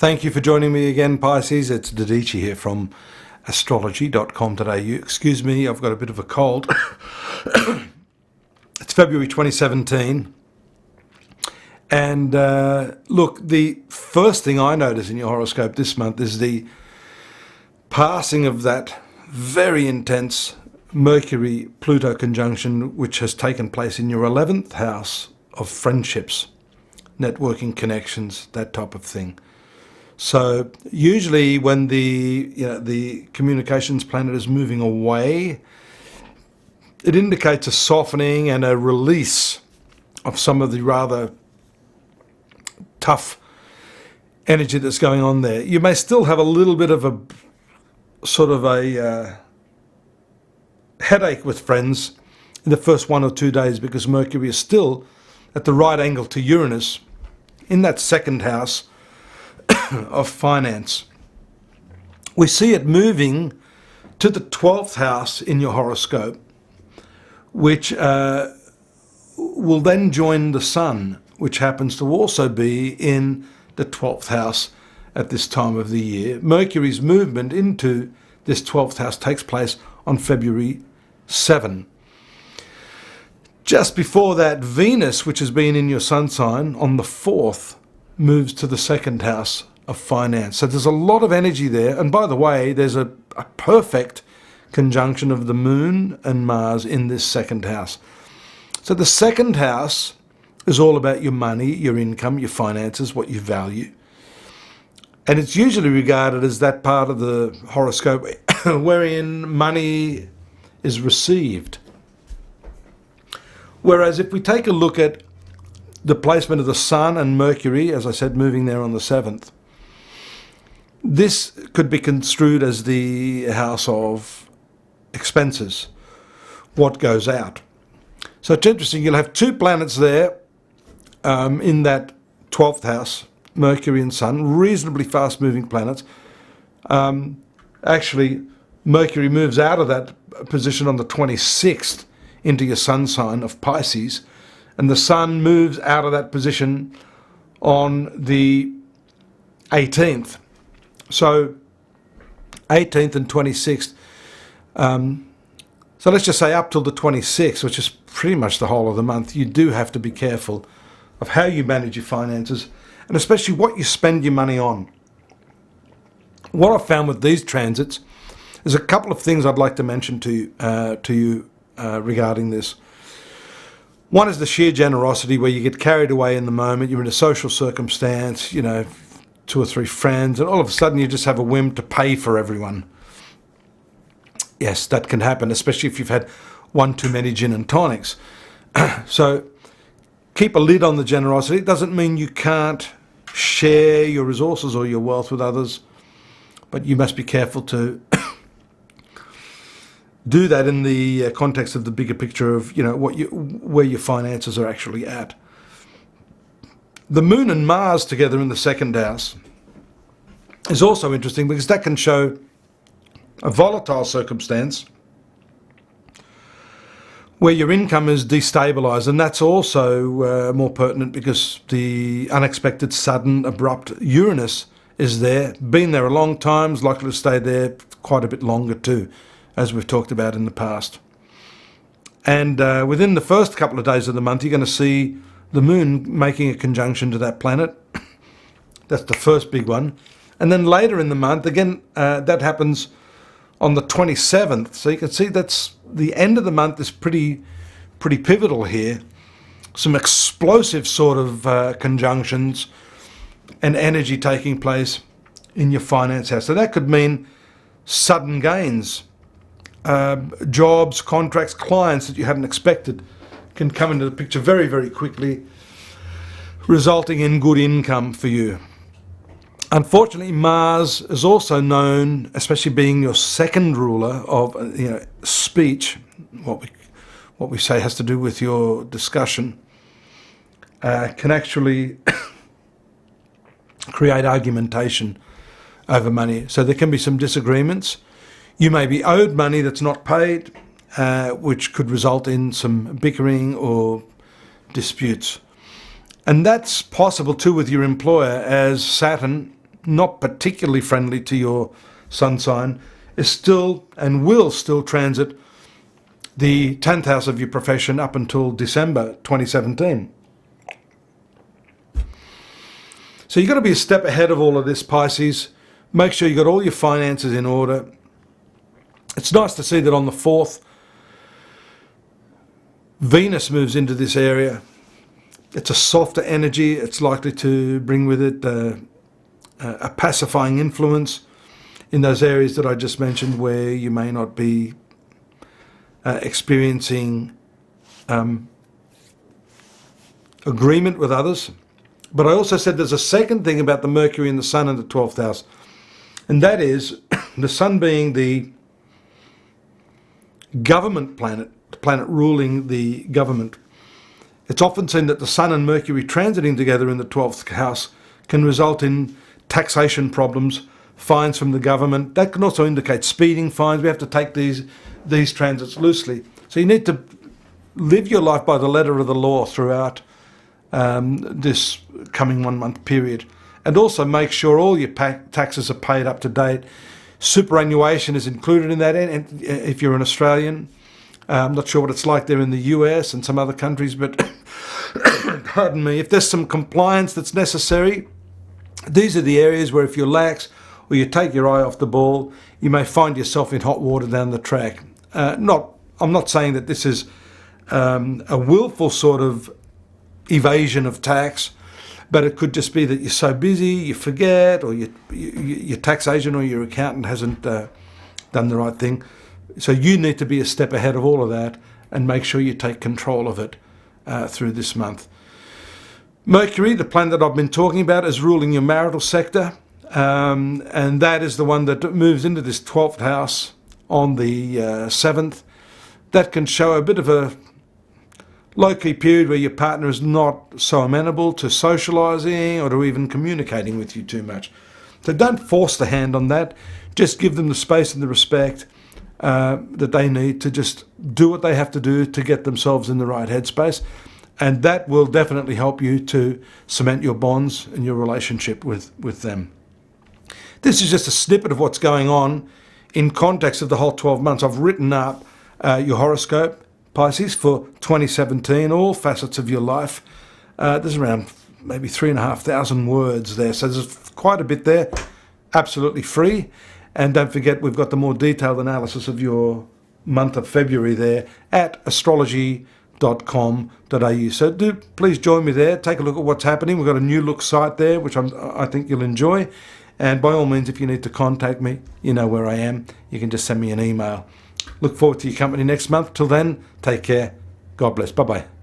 Thank you for joining me again, Pisces. It's Dadhichi here from astrology.com.au. Excuse me, I've got a bit of a cold. It's February 2017. And look, the first thing I notice in your horoscope this month is the passing of that very intense Mercury-Pluto conjunction, which has taken place in your 11th house of friendships, networking connections, that type of thing. So usually when the communications planet is moving away, it indicates a softening and a release of some of the rather tough energy that's going on there. You may still have a little bit of a sort of a headache with friends in the first 1 or 2 days because Mercury is still at the right angle to Uranus in that second house of finance. We see it moving to the 12th house in your horoscope, which will then join the Sun, which happens to also be in the 12th house at this time of the year. Mercury's movement into this 12th house takes place on February 7. Just before that, Venus, which has been in your sun sign on the 4th, moves to the second house of finance. So there's a lot of energy there. And by the way, there's a perfect conjunction of the Moon and Mars in this second house. So the second house is all about your money, your income, your finances, what you value. And it's usually regarded as that part of the horoscope wherein money is received. Whereas if we take a look at the placement of the Sun and Mercury, as I said, moving there on the 7th, this could be construed as the house of expenses, what goes out. So it's interesting, you'll have two planets there in that 12th house, Mercury and Sun, reasonably fast-moving planets. Actually, Mercury moves out of that position on the 26th into your sun sign of Pisces, and the Sun moves out of that position on the 18th. So 18th and 26th. So let's just say up till the 26th, which is pretty much the whole of the month, you do have to be careful of how you manage your finances and especially what you spend your money on. What I've found with these transits is a couple of things I'd like to mention to you regarding this. One is the sheer generosity where you get carried away in the moment, you're in a social circumstance, 2 or 3 friends, and all of a sudden you just have a whim to pay for everyone. Yes, that can happen, especially if you've had one too many gin and tonics. So keep a lid on the generosity. It doesn't mean you can't share your resources or your wealth with others, but you must be careful to do that in the context of the bigger picture of where your finances are actually at. The Moon and Mars together in the second house is also interesting because that can show a volatile circumstance where your income is destabilized, and that's also more pertinent because the unexpected, sudden, abrupt Uranus is there, been there a long time, is likely to stay there quite a bit longer too, as we've talked about in the past. And within the first couple of days of the month, you're going to see the Moon making a conjunction to that planet. That's the first big one. And then later in the month, again, that happens on the 27th. So you can see that's the end of the month is pretty pivotal here. Some explosive sort of conjunctions and energy taking place in your finance house. So that could mean sudden gains. Jobs, contracts, clients that you hadn't expected can come into the picture very, very quickly, resulting in good income for you. Unfortunately, Mars is also known, especially being your second ruler of speech, what we say has to do with your discussion, can actually create argumentation over money. So there can be some disagreements. You may be owed money that's not paid, which could result in some bickering or disputes. And that's possible too with your employer, as Saturn not particularly friendly to your sun sign, is still and will still transit the 10th house of your profession up until December 2017. So you've got to be a step ahead of all of this, Pisces. Make sure you've got all your finances in order. It's nice to see that on the 4th, Venus moves into this area. It's a softer energy. It's likely to bring with it a pacifying influence in those areas that I just mentioned where you may not be experiencing agreement with others. But I also said there's a second thing about the Mercury and the Sun in the 12th house, and that is the Sun being the government planet, the planet ruling the government. It's often seen that the Sun and Mercury transiting together in the 12th house can result in taxation problems, fines from the government. That can also indicate speeding fines. We have to take these transits loosely. So you need to live your life by the letter of the law throughout this coming 1 month period. And also make sure all your taxes are paid up to date. Superannuation is included in that, and if you're an Australian. I'm not sure what it's like there in the US and some other countries, but pardon me, if there's some compliance that's necessary, these are the areas where if you lax or you take your eye off the ball, you may find yourself in hot water down the track. I'm not saying that this is a willful sort of evasion of tax, but it could just be that you're so busy, you forget, or your tax agent or your accountant hasn't done the right thing. So you need to be a step ahead of all of that and make sure you take control of it through this month. Mercury, the planet that I've been talking about, is ruling your marital sector, and that is the one that moves into this 12th house on the 7th. That can show a bit of a low-key period where your partner is not so amenable to socialising or to even communicating with you too much. So don't force the hand on that. Just give them the space and the respect that they need to just do what they have to do to get themselves in the right headspace. And that will definitely help you to cement your bonds and your relationship with them. This is just a snippet of what's going on in context of the whole 12 months. I've written up your horoscope, Pisces, for 2017, all facets of your life. There's around maybe 3,500 words there, so there's quite a bit there, absolutely free. And don't forget, we've got the more detailed analysis of your month of February there at astrology.com.au. So do please join me there, take a look at what's happening. We've got a new look site there, which I think you'll enjoy. And by all means, if you need to contact me, you know where I am. You can just send me an email. Look forward to your company next month. Till then, take care. God bless. Bye-bye.